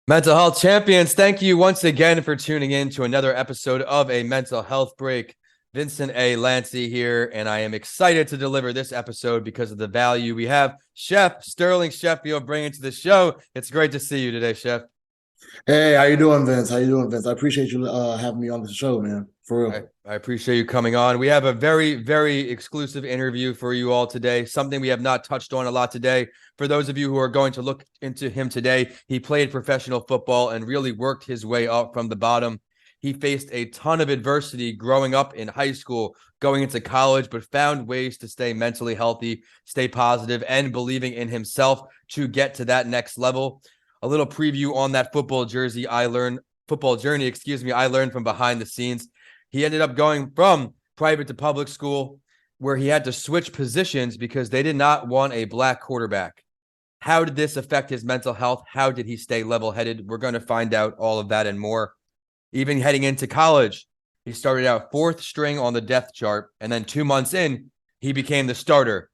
Mental health champions, thank you once again for tuning in to another episode of a mental health break. Vincent A. Lancy here, and I am excited to deliver this episode because of the value we have Sheff, Sterling Sheffield, bringing to the show. It's great to see you today, Sheff. Hey, how you doing, Vince? How you doing, Vince? I appreciate you having me on the show, man. For I, real. I appreciate you coming on. We have a very, very exclusive interview for you all today, something we have not touched on a lot today. For those of you who are going to look into him today, he played professional football and really worked his way up from the bottom. He faced a ton of adversity growing up in high school, going into college, but found ways to stay mentally healthy, stay positive, and believing in himself to get to that next level. A little preview on that football journey, I learned from behind the scenes. He ended up going from private to public school where he had to switch positions because they did not want a black quarterback. How did this affect his mental health? How did he stay level headed? We're going to find out all of that and more. Even heading into college, he started out fourth string on the depth chart, and then 2 months in, he became the starter.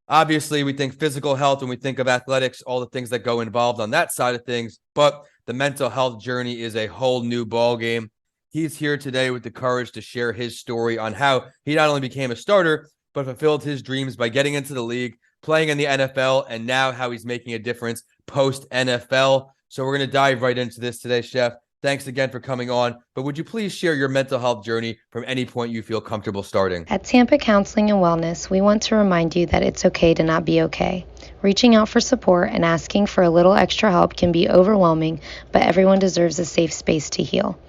Obviously, we think physical health when we think of athletics, all the things that go involved on that side of things, but the mental health journey is a whole new ball game. He's here today with the courage to share his story on how he not only became a starter, but fulfilled his dreams by getting into the league, playing in the NFL, and now how he's making a difference post NFL. So we're going to dive right into this today, Sheff. Thanks again for coming on. But would you please share your mental health journey from any point you feel comfortable starting? At Tampa Counseling and Wellness, we want to remind you that it's okay to not be okay. Reaching out for support and asking for a little extra help can be overwhelming, but everyone deserves a safe space to heal.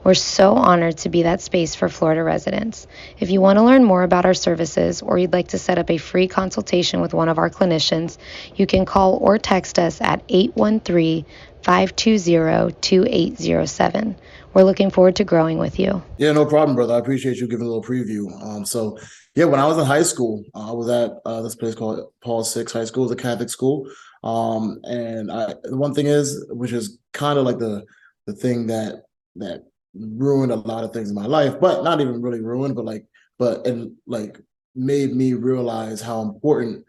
We're so honored to be that space for Florida residents. If you want to learn more about our services or you'd like to set up a free consultation with one of our clinicians, you can call or text us at 813-520-2807. We're looking forward to growing with you. Yeah, no problem, brother. I appreciate you giving a little preview. When I was in high school, I was at this place called Paul Six High School. It's a Catholic school. The one thing is, which is kind of like the thing that ruined a lot of things in my life, but not even really ruined, but made me realize how important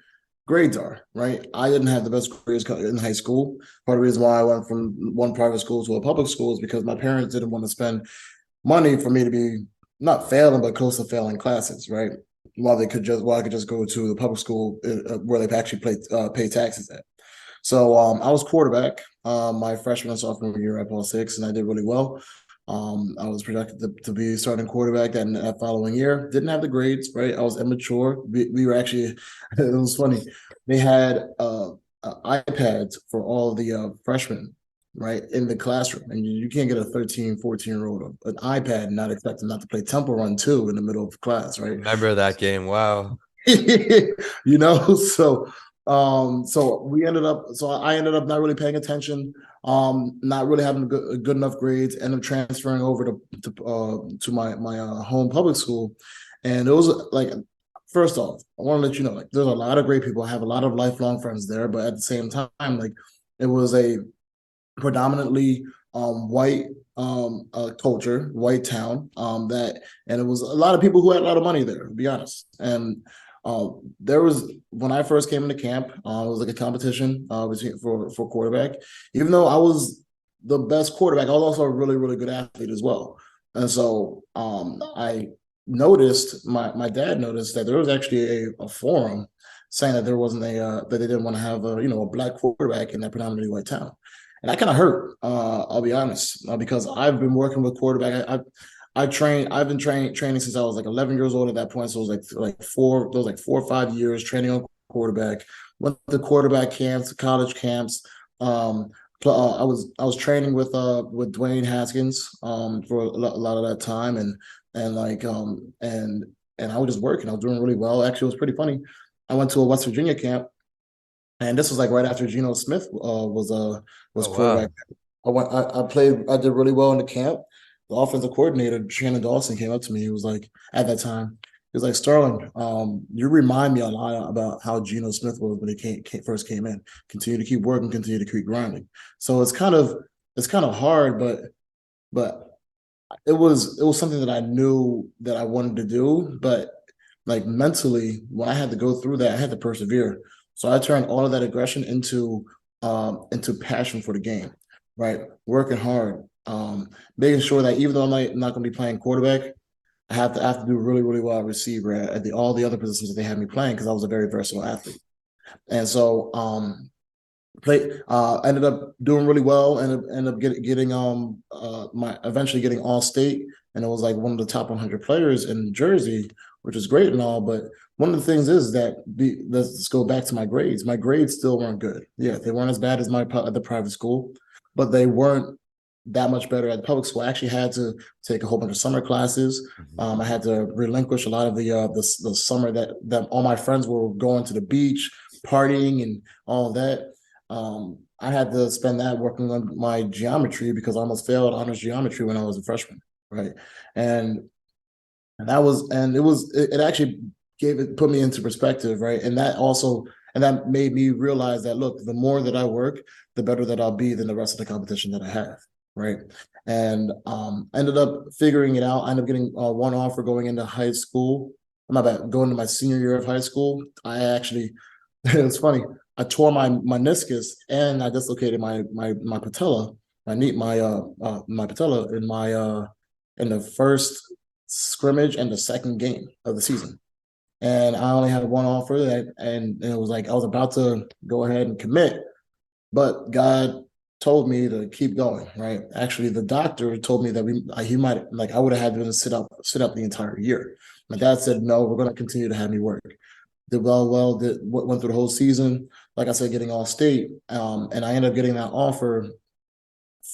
grades are, right? I didn't have the best grades in high school. Part of the reason why I went from one private school to a public school is because my parents didn't want to spend money for me to be not failing, but close to failing classes, right? While I could just go to the public school where they actually pay taxes at. So I was quarterback my freshman and sophomore year at Paul Six, and I did really well. I was projected to be starting quarterback that following year. Didn't have the grades, right? I was immature. We were actually, it was funny. They had iPads for all the freshmen, right, in the classroom. And you can't get a 13, 14-year-old an iPad and not expect them not to play Temple Run 2 in the middle of class, right? Remember that game. Wow. you know, so I ended up not really paying attention, not really having good enough grades, ended up transferring over to my home public school. And it was like, first off, I want to let you know, like, there's a lot of great people. I have a lot of lifelong friends there, but at the same time, like, it was a predominantly white culture, white town, and it was a lot of people who had a lot of money there, to be honest. And there was, when I first came into camp, it was like a competition for quarterback. Even though I was the best quarterback, I was also a really, really good athlete as well. And so I noticed, my dad noticed that there was actually a forum saying that there wasn't that they didn't want to have a black quarterback in that predominantly white town. And that kind of hurt, I'll be honest, because I've been working with quarterback. I've been training since I was like 11 years old at that point. So it was like 4 or 5 years training on quarterback. Went to quarterback camps, college camps. I was training with Dwayne Haskins for a lot of that time, and I was just working. I was doing really well. Actually, it was pretty funny. I went to a West Virginia camp, and this was like right after Geno Smith was Oh, quarterback. wow. I did really well in the camp. The offensive coordinator, Shannon Dawson, came up to me. He was like, at that time, he was like, Sterling, you remind me a lot about how Geno Smith was when he first came in. Continue to keep working, continue to keep grinding. So it's kind of hard, but it was something that I knew that I wanted to do. But like mentally, when I had to go through that, I had to persevere. So I turned all of that aggression into passion for the game. right? Working hard, making sure that even though I'm not going to be playing quarterback, I have to do really, really well at receiver at all the other positions that they had me playing because I was a very versatile athlete. And so ended up doing really well and ended up getting my eventually getting all state, and it was like one of the top 100 players in Jersey, which is great and all, but one of the things is that let's go back to my grades. My grades still weren't good. Yeah, they weren't as bad as the private school, but they weren't that much better at the public school. I actually had to take a whole bunch of summer classes. I had to relinquish a lot of the summer that all my friends were going to the beach, partying, and all that. I had to spend that working on my geometry because I almost failed honors geometry when I was a freshman, right? And it actually put me into perspective, right? And that made me realize that, look, the more that I work, the better that I'll be than the rest of the competition that I have, right? And ended up figuring it out. I ended up getting one offer going into high school. I'm not going to my senior year of high school. I actually, it's funny. I tore my meniscus and I dislocated my patella, my patella in the first scrimmage and the second game of the season. And I only had one offer and it was like I was about to go ahead and commit, but God told me to keep going, right? Actually, the doctor told me that he might, like, I would have had to sit up the entire year. My dad said, no, we're going to continue to have me work. Did well, went through the whole season, like I said, getting all state. And I ended up getting that offer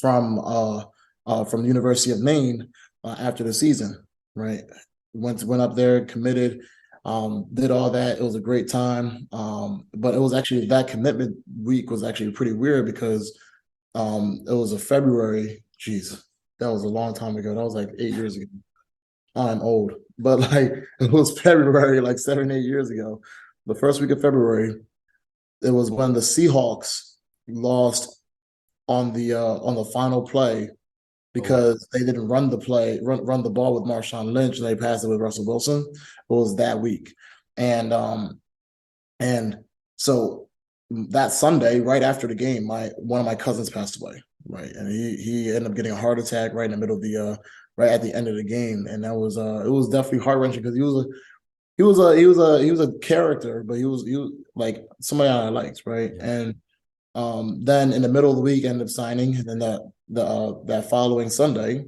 from the University of Maine after the season, right? Went up there, committed, did all that. It was a great time. But it was actually, that commitment week was actually pretty weird because it was a February. Geez, that was a long time ago. That was like 8 years ago. I'm old, but like it was February, like 7, 8 years ago. The first week of February, it was when the Seahawks lost on the final play because they didn't run the ball with Marshawn Lynch, and they passed it with Russell Wilson. It was that week, and so that Sunday, right after the game, one of my cousins passed away, right, and he ended up getting a heart attack right in the middle of the right at the end of the game, and that was it was definitely heart-wrenching because he was a character, but he was like somebody I liked, right? And then in the middle of the week, ended up signing, and then that following Sunday,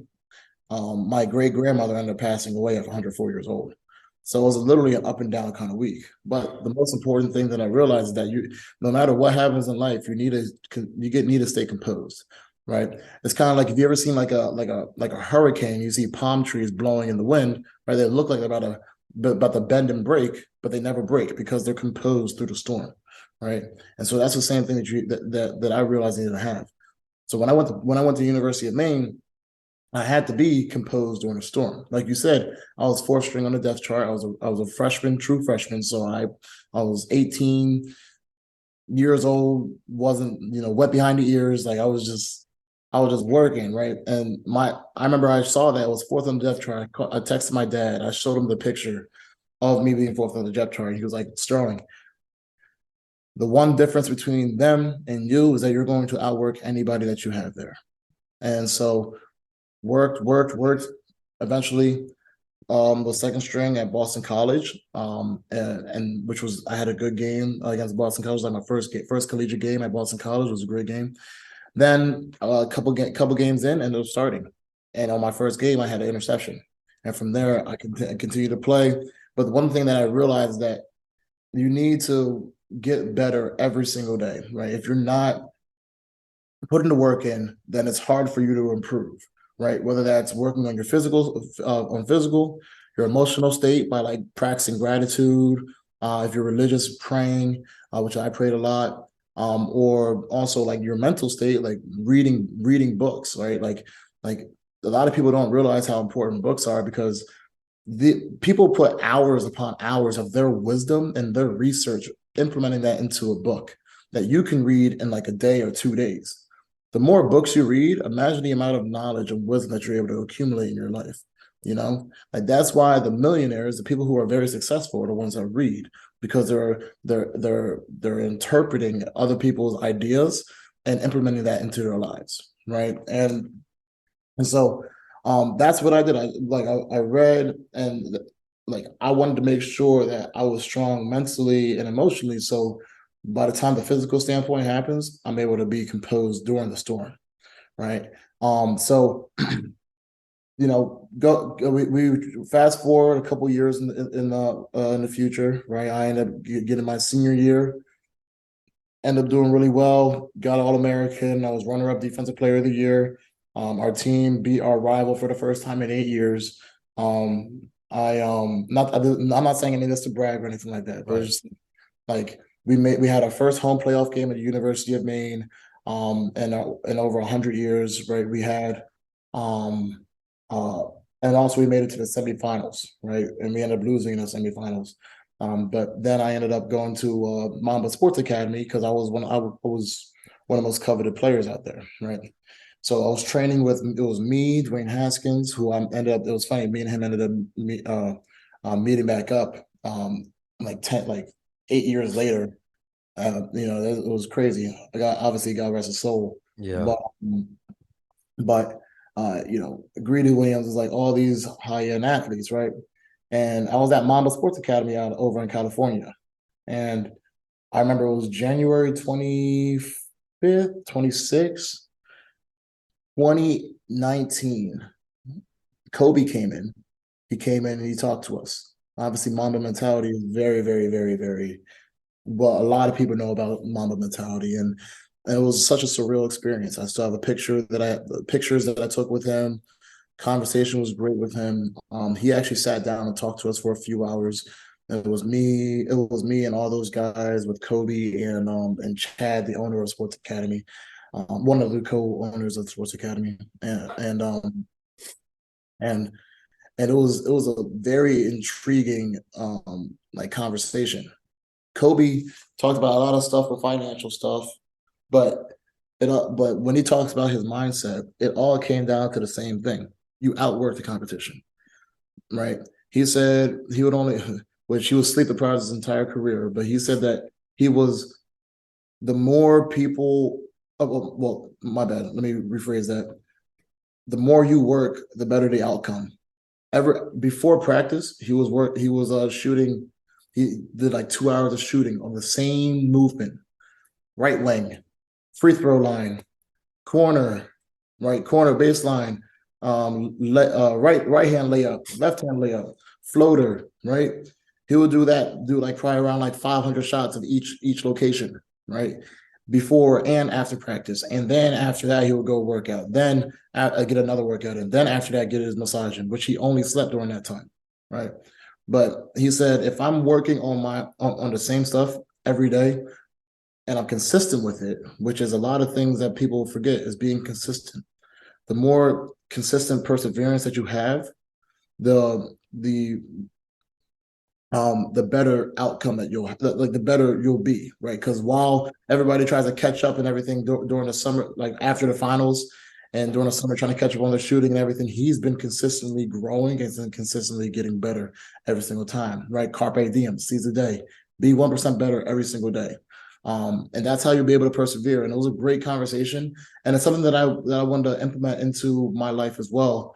my great grandmother ended up passing away at 104 years old. So it was literally an up and down kind of week. But the most important thing that I realized is that no matter what happens in life, you need to stay composed, right? It's kind of like, if you ever seen like a hurricane, you see palm trees blowing in the wind, right? They look like they're about to bend and break, but they never break because they're composed through the storm, right? And so that's the same thing that I realized I needed to have. So when I went to the University of Maine, I had to be composed during a storm. Like you said, I was fourth string on the depth chart. I was a freshman, true freshman. So I was 18 years old, wasn't wet behind the ears. Like I was just working, right? And I remember I saw that I was fourth on the depth chart. I texted my dad. I showed him the picture of me being fourth on the depth chart. He was like, Sterling, the one difference between them and you is that you're going to outwork anybody that you have there. And so worked. Eventually, was second string at Boston College, and which was, I had a good game against Boston College. Like my first collegiate game at Boston College was a great game. Then a couple games in, ended up starting, and on my first game, I had an interception, and from there, I continued to play. But the one thing that I realized is that you need to get better every single day, right? If you're not putting the work in, then it's hard for you to improve, right? Whether that's working on your physical, your emotional state by like practicing gratitude, if you're religious, praying, which I prayed a lot, or also like your mental state, like reading books, right? Like a lot of people don't realize how important books are because the people put hours upon hours of their wisdom and their research, implementing that into a book that you can read in like a day or 2 days. The more books you read, imagine the amount of knowledge and wisdom that you're able to accumulate in your life. Like that's why the millionaires, the people who are very successful, are the ones that read, because they're interpreting other people's ideas and implementing that into their lives, right? And so that's what I did. I read, and like I wanted to make sure that I was strong mentally and emotionally. So by the time the physical standpoint happens, I'm able to be composed during the storm, right? So we fast forward a couple years in the future, right? I ended up getting my senior year, ended up doing really well, got All-American. I was runner-up defensive player of the year. Our team beat our rival for the first time in 8 years. I'm not saying any of this to brag or anything like that, but it's just like we had our first home playoff game at the University of Maine, in over 100 years, right? We had, and also we made it to the semifinals, right? And we ended up losing in the semifinals. But then I ended up going to Mamba Sports Academy because I was one of the most coveted players out there, right? So I was training with, it was me, Dwayne Haskins, who I ended up, it was funny, me and him ended up meeting back up like 8 years later. It was crazy. Obviously God rest his soul. Yeah. But Greedy Williams is like all these high-end athletes, right? And I was at Mamba Sports Academy over in California. And I remember it was January 25th, 26th, 2019. Kobe came in. He came in and he talked to us. Obviously, Mamba mentality is very, very, very, very well. A lot of people know about Mamba mentality, and it was such a surreal experience. I still have pictures that I took with him. Conversation was great with him. He actually sat down and talked to us for a few hours. It was me and all those guys with Kobe and Chad, the owner of Sports Academy, one of the co-owners of Sports Academy, and it was a very intriguing conversation. Kobe talked about a lot of stuff with financial stuff, but when he talks about his mindset, it all came down to the same thing: you outwork the competition, right? He said he would only, which he was sleep deprived his entire career, but he said that he was the more people. Oh, well, my bad. Let me rephrase that. The more you work, the better the outcome. Before practice, he was shooting. He did like 2 hours of shooting on the same movement: right wing, free throw line, corner, right corner baseline, right hand layup, left hand layup, floater, right? He would do like probably around like 500 shots of each location, right? Before and after practice. And then after that, he would go work out. Then get another workout. And then after that, get his massage in, which he only slept during that time, right? But he said, if I'm working on the same stuff every day and I'm consistent with it, which is a lot of things that people forget, is being consistent. The more consistent perseverance that you have, the better outcome that the better you'll be, right? Because while everybody tries to catch up and everything during the summer, like after the finals and during the summer, trying to catch up on the shooting and everything, he's been consistently growing and consistently getting better every single time, right? Carpe diem, seize the day, be 1% better every single day. And that's how you'll be able to persevere. And it was a great conversation. And it's something that I wanted to implement into my life as well.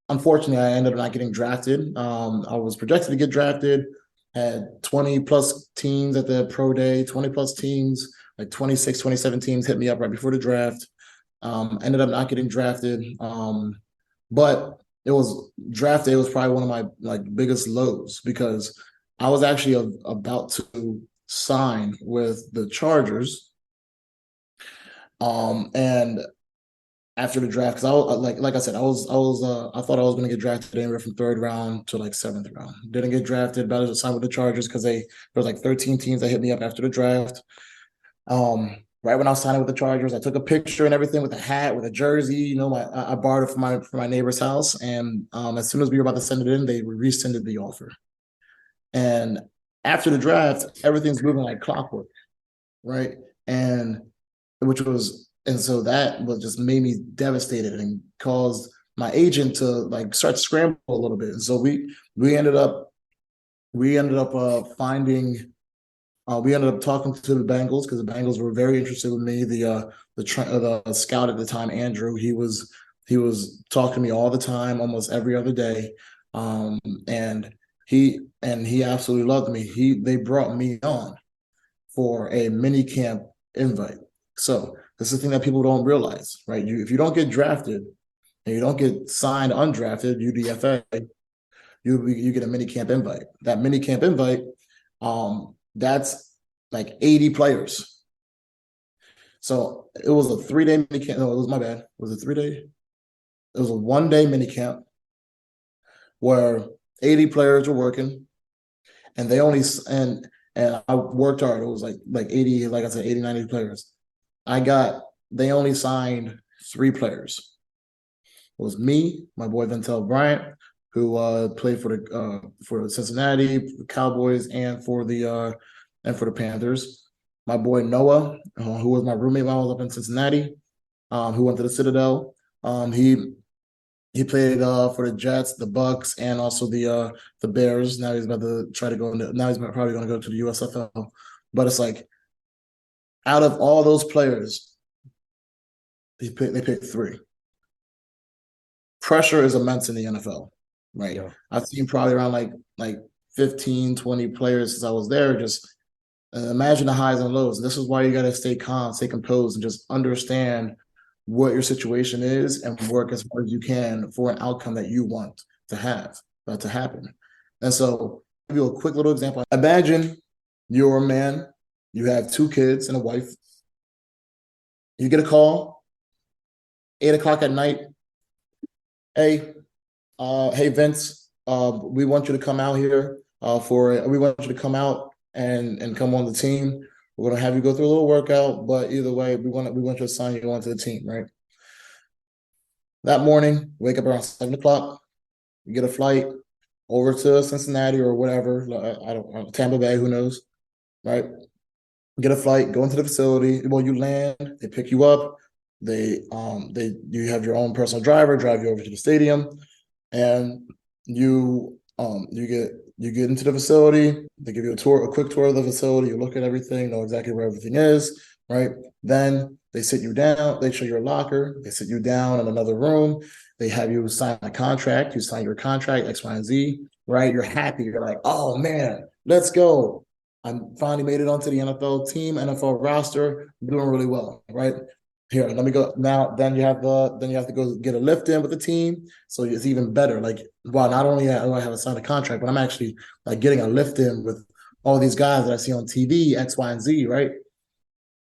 Unfortunately, I ended up not getting drafted. I was projected to get drafted, had 20 plus teams at the pro day, 20 plus teams, like 26, 27 teams hit me up right before the draft. Ended up not getting drafted. But it was draft day was probably one of my biggest lows, because I was actually about to sign with the Chargers. And after the draft, because I was like I said, I thought I was going to get drafted anywhere from 3rd round to like 7th round. Didn't get drafted, about to sign with the Chargers because there was like 13 teams that hit me up after the draft. Right when I was signing with the Chargers, I took a picture and everything with a hat, with a jersey. I borrowed it from my neighbor's house, and as soon as we were about to send it in, they rescinded the offer. And after the draft, everything's moving like clockwork, right? And so that was just made me devastated and caused my agent to like start scrambling a little bit. And so we ended up finding We ended up talking to the Bengals because the Bengals were very interested in me. The scout at the time, Andrew, he was talking to me all the time, almost every other day, and he absolutely loved me. They brought me on for a mini camp invite. So this is the thing that people don't realize, right? If you don't get drafted and you don't get signed undrafted, UDFA, you get a mini camp invite. That mini camp invite, that's like 80 players. So it was a 3-day mini camp. No, it was my bad. It was a 3-day. It was a 1-day mini camp where 80 players were working, and they only and I worked hard. It was like 80, like I said, 80, 90 players. They only signed 3 players. It was me, my boy Ventel Bryant, who played for Cincinnati Cowboys and for the Panthers. My boy Noah, who was my roommate when I was up in Cincinnati, who went to the Citadel. He played for the Jets, the Bucks, and also the Bears. Now he's about to try to go into. Now he's probably going to go to the USFL. But it's like, out of all those players, they picked 3. Pressure is immense in the NFL, right? Yeah. I've seen probably around like 15, 20 players since I was there. Just imagine the highs and lows. This is why you got to stay calm, stay composed, and just understand what your situation is and work as hard as you can for an outcome that you want to happen. And so, I'll give you a quick little example. Imagine you're a man, you have 2 kids and a wife. You get a call, 8:00 at night. Hey, Vince, we want you to come out here we want you to come out and come on the team. We're gonna have you go through a little workout, but either way, we want you to sign you onto the team, right? That morning, wake up around 7:00. You get a flight over to Cincinnati or whatever. I don't know, Tampa Bay, who knows, right? Get a flight, go into the facility. Well, you land, they pick you up. You have your own personal driver drive you over to the stadium, and you get into the facility. They give you a quick tour of the facility. You look at everything, know exactly where everything is, right? Then they sit you down. They show your locker. They sit you down in another room. They have you sign a contract. You sign your contract, X, Y, and Z, right? You're happy. You're like, oh man, let's go. I finally made it onto the NFL team, NFL roster. I'm doing really well, right? Here, let me go now. Then you have to go get a lift in with the team, so it's even better. Like, wow, not only do I have to sign a contract, but I'm actually like getting a lift in with all these guys that I see on TV, X, Y, and Z, right?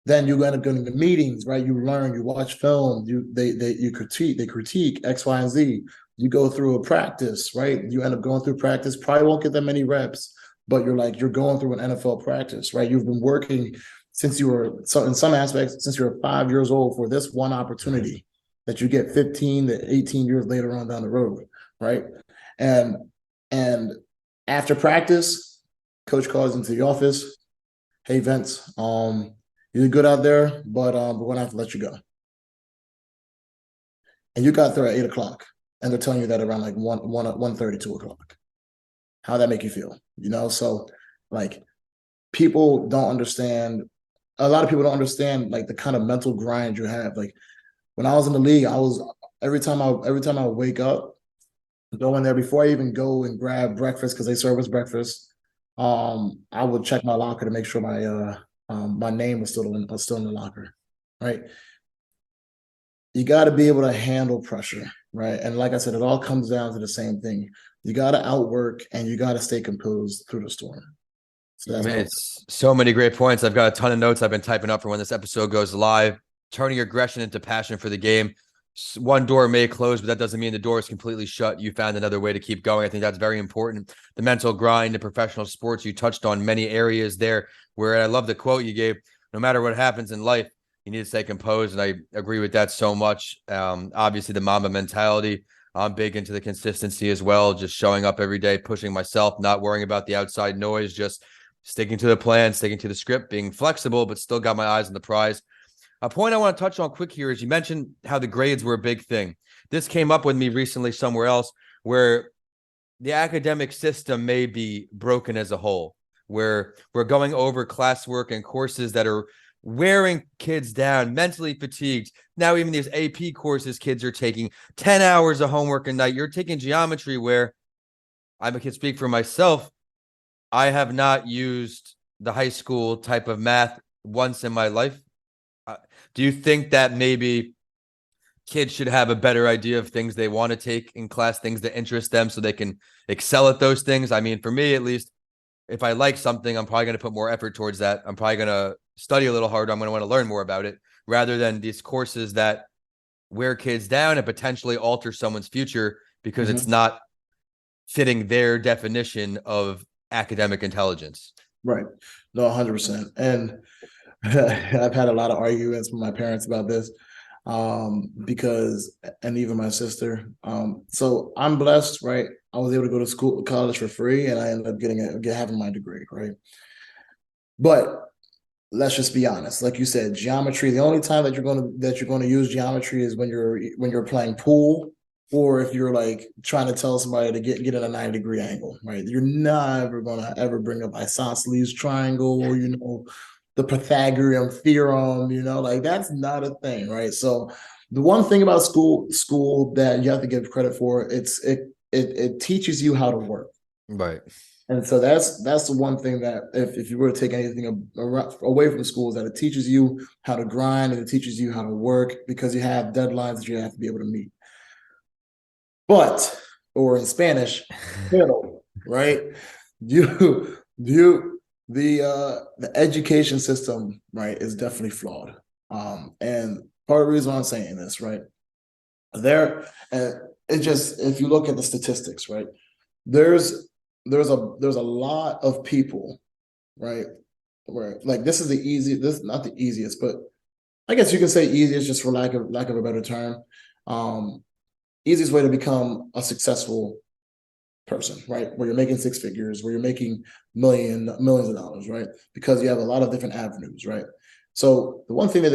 Then you end up going to meetings, right? You learn, you watch film, they critique X, Y, and Z. You go through a practice, right? You end up going through practice. Probably won't get that many reps, but you're going through an NFL practice, right? You've been working since you were, so in some aspects, since you were 5 years old for this one opportunity that you get 15 to 18 years later on down the road, right? And after practice, coach calls into the office. Hey, Vince, you did good out there, but we're gonna have to let you go. And you got there at 8:00, and they're telling you that around like 1:30, 2:00. How'd that make you feel? So like, people don't understand. A lot of people don't understand like the kind of mental grind you have. Like, when I was in the league, I was every time I wake up, go in there before I even go and grab breakfast, because they serve us breakfast. I would check my locker to make sure my name was still in the locker, right? You got to be able to handle pressure, right? And like I said, it all comes down to the same thing. You got to outwork, and you got to stay composed through the storm. So it's so many great points. I've got a ton of notes I've been typing up for when this episode goes live. Turning aggression into passion for the game. One door may close, but that doesn't mean the door is completely shut. You found another way to keep going. I think that's very important. The mental grind in professional sports, you touched on many areas there, where I love the quote you gave. No matter what happens in life, you need to stay composed. And I agree with that so much. Obviously, the Mamba mentality. I'm big into the consistency as well. Just showing up every day, pushing myself, not worrying about the outside noise, just sticking to the plan, sticking to the script, being flexible, but still got my eyes on the prize. A point I want to touch on quick here is you mentioned how the grades were a big thing. This came up with me recently somewhere else, where the academic system may be broken as a whole, where we're going over classwork and courses that are wearing kids down, mentally fatigued. Now, even these AP courses kids are taking 10 hours of homework a night. You're taking geometry where I can speak for myself. I have not used the high school type of math once in my life. Do you think that maybe kids should have a better idea of things they want to take in class, things that interest them so they can excel at those things? I mean, for me, at least, if I like something, I'm probably going to put more effort towards that. I'm probably going to study a little harder. I'm going to want to learn more about it rather than these courses that wear kids down and potentially alter someone's future because it's not fitting their definition of academic intelligence. Right. No, 100%. And I've had a lot of arguments with my parents about this because, and even my sister. So I'm blessed, right? I was able to go to college for free, and I ended up having my degree, right? But let's just be honest. Like you said, geometry. The only time that you're going to use geometry is when you're playing pool, or if you're like trying to tell somebody to get at a 90-degree angle, right? You're never going to ever bring up isosceles triangle, or the Pythagorean theorem. Like that's not a thing, right? So the one thing about school that you have to give credit for, it teaches you how to work, right? And so that's the one thing that if you were to take anything away from school, is that it teaches you how to grind and it teaches you how to work because you have deadlines that you have to be able to meet. But, or in Spanish, pero, right? The education system, right, is definitely flawed. And part of the reason why I'm saying this, right, if you look at the statistics, right, there's a lot of people, right, where like this is not the easiest, but I guess you can say easiest just for lack of a better term. Easiest way to become a successful person, right? Where you're making six figures, where you're making millions of dollars, right? Because you have a lot of different avenues, right? So the one thing that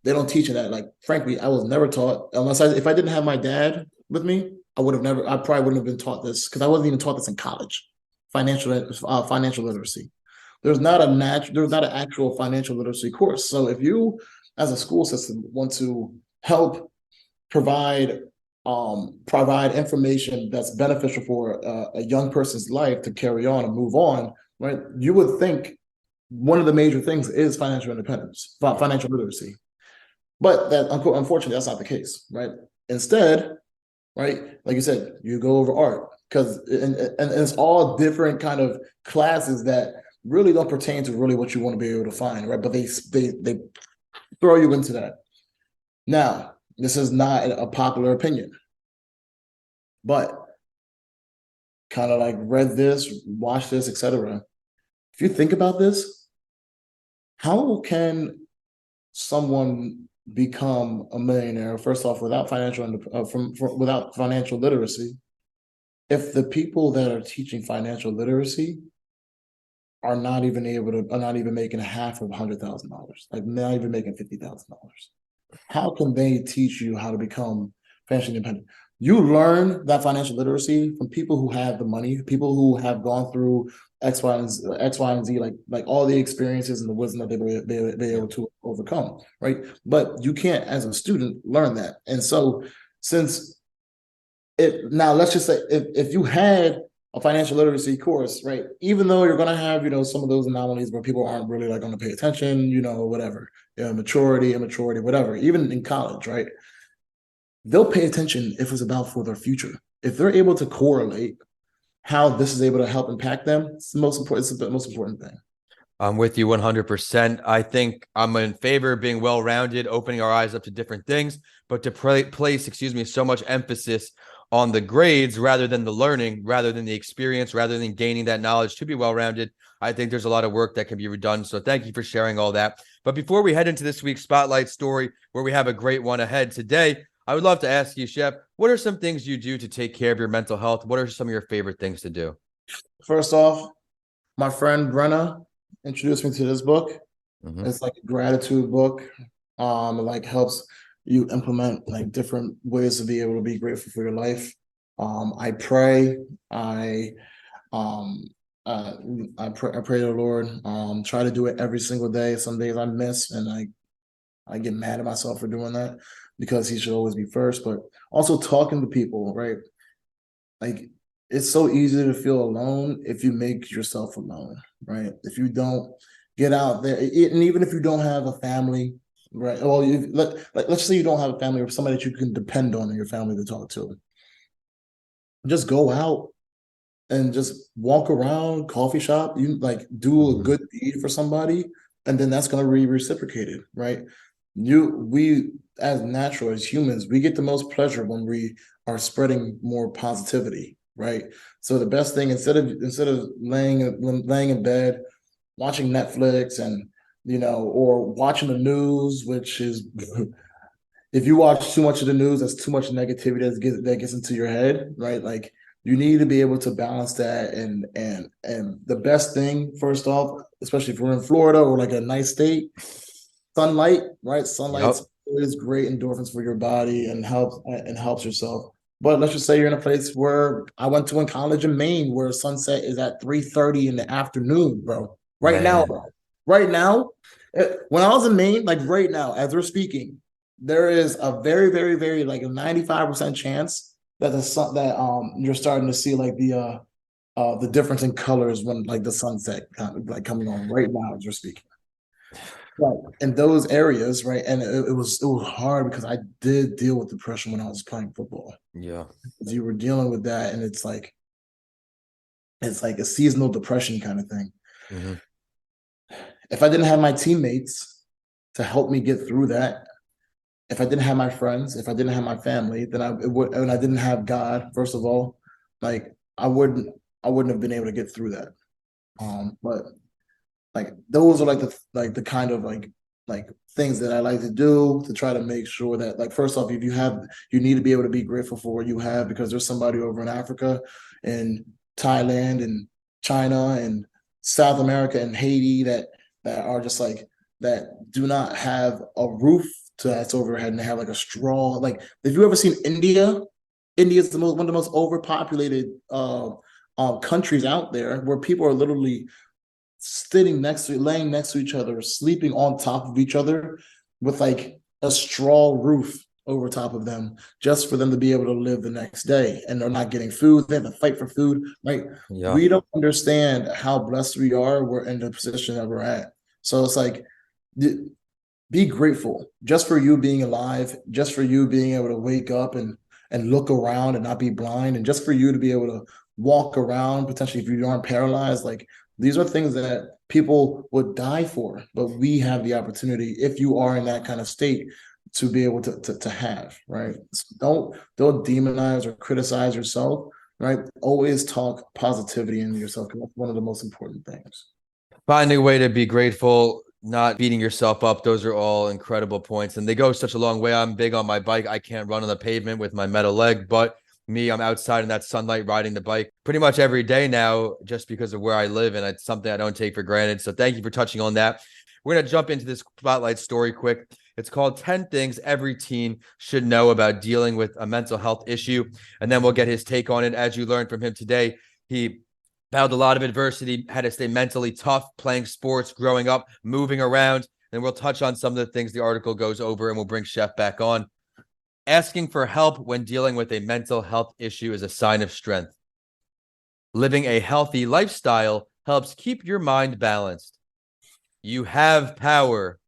they don't teach in that, like, frankly, I was never taught, if I didn't have my dad with me, I probably wouldn't have been taught this, because I wasn't even taught this in college. Financial literacy. There's not an actual financial literacy course. So if you, as a school system, want to help provide information that's beneficial for a young person's life to carry on and move on, right? You would think one of the major things is financial independence, financial literacy. But that, unfortunately, that's not the case, right? Instead, right, like you said, you go over art, because and it's all different kind of classes that really don't pertain to really what you want to be able to find, right? But they throw you into that. Now, this is not a popular opinion, but kind of like read this, watched this, etc. If you think about this, how can someone become a millionaire, first off, without financial literacy, if the people that are teaching financial literacy are not even making half of $100,000, like not even making $50,000? How can they teach you how to become financially independent? You learn that financial literacy from people who have the money, people who have gone through X, Y, and Z, like all the experiences and the wisdom that they've been able to overcome, right? But you can't, as a student, learn that. And so, now let's just say if you had a financial literacy course, right, even though you're going to have, some of those anomalies where people aren't really like going to pay attention, whatever, maturity, immaturity, whatever, even in college, right, they'll pay attention if it's about for their future. If they're able to correlate how this is able to help impact them, it's the most important thing. I'm with you 100%. I think I'm in favor of being well-rounded, opening our eyes up to different things, but to place, so much emphasis on the grades rather than the learning, rather than the experience, rather than gaining that knowledge to be well-rounded, I think there's a lot of work that can be done. So thank you for sharing all that. But before we head into this week's Spotlight story, where we have a great one ahead today, I would love to ask you, Sheff, what are some things you do to take care of your mental health? What are some of your favorite things to do? First off, my friend Brenna introduced me to this book. Mm-hmm. It's like a gratitude book. It like helps you implement like different ways to be able to be grateful for your life. I pray. I uh, I pray to the Lord. Try to do it every single day. Some days I miss, and I get mad at myself for doing that because he should always be first. But also talking to people, right? Like it's so easy to feel alone if you make yourself alone, right? If you don't get out there, and even if you don't have a family, right? Well, let's say you don't have a family or somebody that you can depend on in your family to talk to. Just go out and just walk around, coffee shop. You like do a good deed for somebody, and then that's going to be reciprocated, right? We as natural as humans, we get the most pleasure when we are spreading more positivity, right? So the best thing instead of laying in bed watching Netflix and or watching the news, which is if you watch too much of the news, that's too much negativity that gets into your head, right? Like you need to be able to balance that, and the best thing, first off, especially if we're in Florida or like a nice state, sunlight, right? Sunlight's always great endorphins for your body and helps yourself. But let's just say you're in a place where I went to in college in Maine, where sunset is at 3:30 in the afternoon, bro. Right now, when I was in Maine, like right now, as we're speaking, there is a very, very, very like a 95% chance that you're starting to see like the difference in colors when like the sunset like coming on right now as we're speaking. Right. In those areas, right? And it was hard because I did deal with depression when I was playing football. Yeah. You were dealing with that, and it's like a seasonal depression kind of thing. Mm-hmm. If I didn't have my teammates to help me get through that, if I didn't have my friends, if I didn't have my family, then I didn't have God, first of all, like I wouldn't have been able to get through that. But like those are like the kind of like things that I like to do to try to make sure that, like, first off, if you need to be able to be grateful for what you have, because there's somebody over in Africa and Thailand and China and South America and Haiti that are just like that do not have a roof that's over their head, and they have like a straw. Like, if you ever seen India is one of the most overpopulated countries out there, where people are literally laying next to each other, sleeping on top of each other with like a straw roof over top of them, just for them to be able to live the next day. And they're not getting food. They have to fight for food. Like, we don't understand how blessed we are. We're in the position that we're at. So it's like, be grateful just for you being alive, just for you being able to wake up and look around and not be blind, and just for you to be able to walk around, potentially if you aren't paralyzed. Like, these are things that people would die for, but we have the opportunity, if you are in that kind of state, to be able to have, right? So don't demonize or criticize yourself, right? Always talk positivity into yourself, because that's one of the most important things. Finding a way to be grateful, not beating yourself up. Those are all incredible points, and they go such a long way. I'm big on my bike. I can't run on the pavement with my metal leg, but I'm outside in that sunlight riding the bike pretty much every day now, just because of where I live. And it's something I don't take for granted. So thank you for touching on that. We're going to jump into this spotlight story quick. It's called 10 Things Every Teen Should Know About Dealing with a Mental Health Issue. And then we'll get his take on it. As you learned from him today, he battled a lot of adversity, had to stay mentally tough, playing sports, growing up, moving around. And we'll touch on some of the things the article goes over, and we'll bring Sheff back on. Asking for help when dealing with a mental health issue is a sign of strength. Living a healthy lifestyle helps keep your mind balanced. You have power.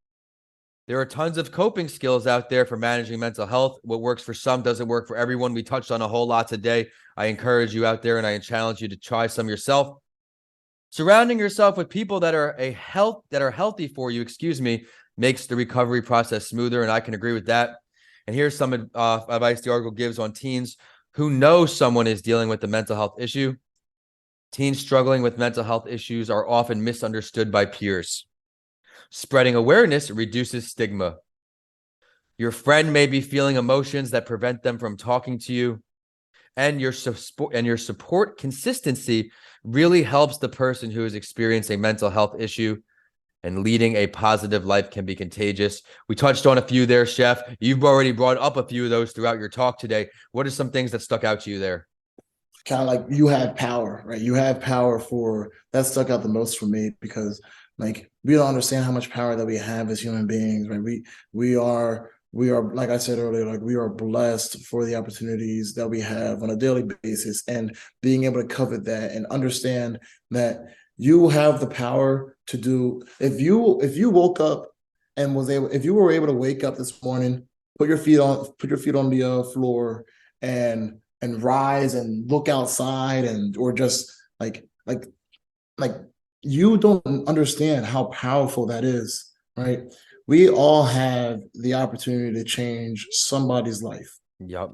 There are tons of coping skills out there for managing mental health. What works for some doesn't work for everyone. We touched on a whole lot today. I encourage you out there, and I challenge you to try some yourself. Surrounding yourself with people that are healthy for you, makes the recovery process smoother, and I can agree with that. And here's some advice the article gives on teens who know someone is dealing with a mental health issue. Teens struggling with mental health issues are often misunderstood by peers. Spreading awareness reduces stigma. Your friend may be feeling emotions that prevent them from talking to you. And your support consistency really helps the person who is experiencing a mental health issue. And leading a positive life can be contagious. We touched on a few there, Sheff. You've already brought up a few of those throughout your talk today. What are some things that stuck out to you there? kind of like you have power, right? You have power for that stuck out the most for me because like we don't understand how much power that we have as human beings, right? We are like I said earlier, like we are blessed for the opportunities that we have on a daily basis and being able to covet that and understand that you have the power to do if you woke up and if you were able to wake up this morning, put your feet on the floor and rise and look outside and or just like you don't understand how powerful that is, right? We all have the opportunity to change somebody's life. Yep.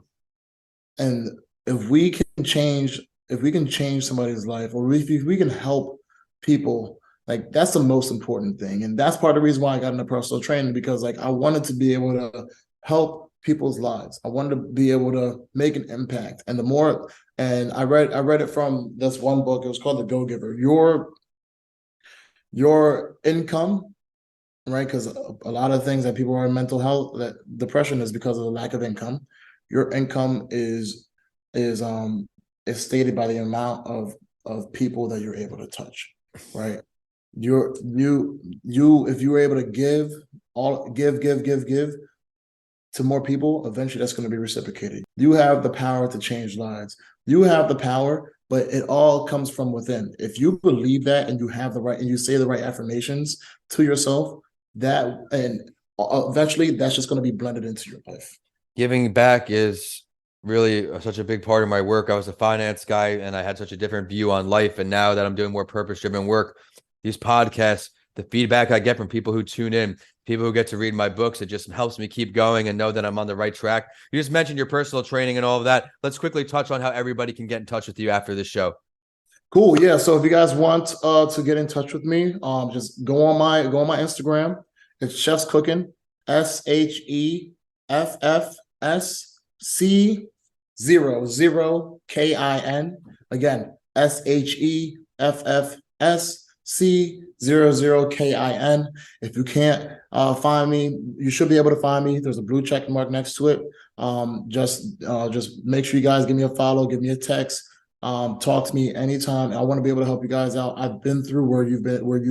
And if we can change somebody's life, or if we can help people, like that's the most important thing. And that's part of the reason why I got into personal training, because like I wanted to be able to help people's lives. I wanted to be able to make an impact. And I read it from this one book. It was called The Go-Giver. Your income, right? Because a lot of things that people are in mental health, that depression is because of the lack of income. Your income is stated by the amount of people that you're able to touch, right? If you were able to give to more people, eventually that's going to be reciprocated. You have the power to change lives. You have the power, but it all comes from within. If you believe that and you have the right and you say the right affirmations to yourself, and eventually that's just going to be blended into your life. Giving back is really such a big part of my work. I was a finance guy and I had such a different view on life. And now that I'm doing more purpose-driven work, these podcasts, the feedback I get from people who tune in, people who get to read my books, it just helps me keep going and know that I'm on the right track. You just mentioned your personal training and all of that. Let's quickly touch on how everybody can get in touch with you after this show. Cool. Yeah. So if you guys want to get in touch with me, just go on my Instagram. It's Sheff's Cooking, SHEFFSC00KIN. Again, SHEFFSC00KIN. If you can't find me, you should be able to find me. There's a blue check mark next to it. Just make sure you guys give me a follow, give me a text. Talk to me anytime. I want to be able to help you guys out. I've been through where you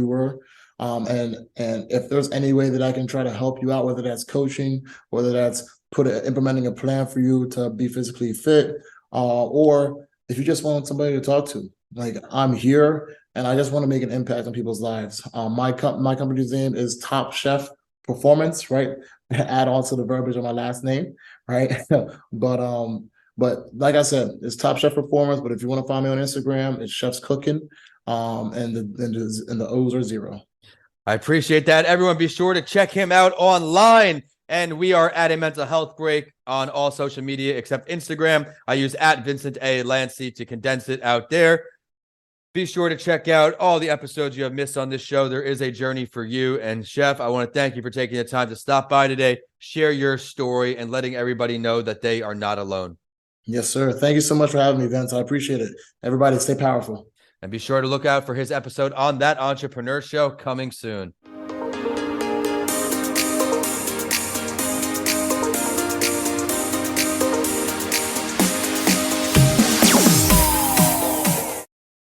were. And if there's any way that I can try to help you out, whether that's coaching, whether that's implementing a plan for you to be physically fit, or if you just want somebody to talk to, like I'm here and I just want to make an impact on people's lives. My company's name is Top Sheff Performance, right? Add on to the verbiage of my last name, right? But like I said, it's Top Sheff Performance. But if you want to find me on Instagram, it's Sheff's Cooking, and the O's are 0. I appreciate that. Everyone be sure to check him out online. And we are at A Mental Health Break on all social media except Instagram. I use at Vincent A. Lancy to condense it out there. Be sure to check out all the episodes you have missed on this show. There is a journey for you. And Sheff, I want to thank you for taking the time to stop by today, share your story, and letting everybody know that they are not alone. Yes, sir. Thank you so much for having me, Vince. I appreciate it. Everybody stay powerful. And be sure to look out for his episode on That Entrepreneur Show coming soon.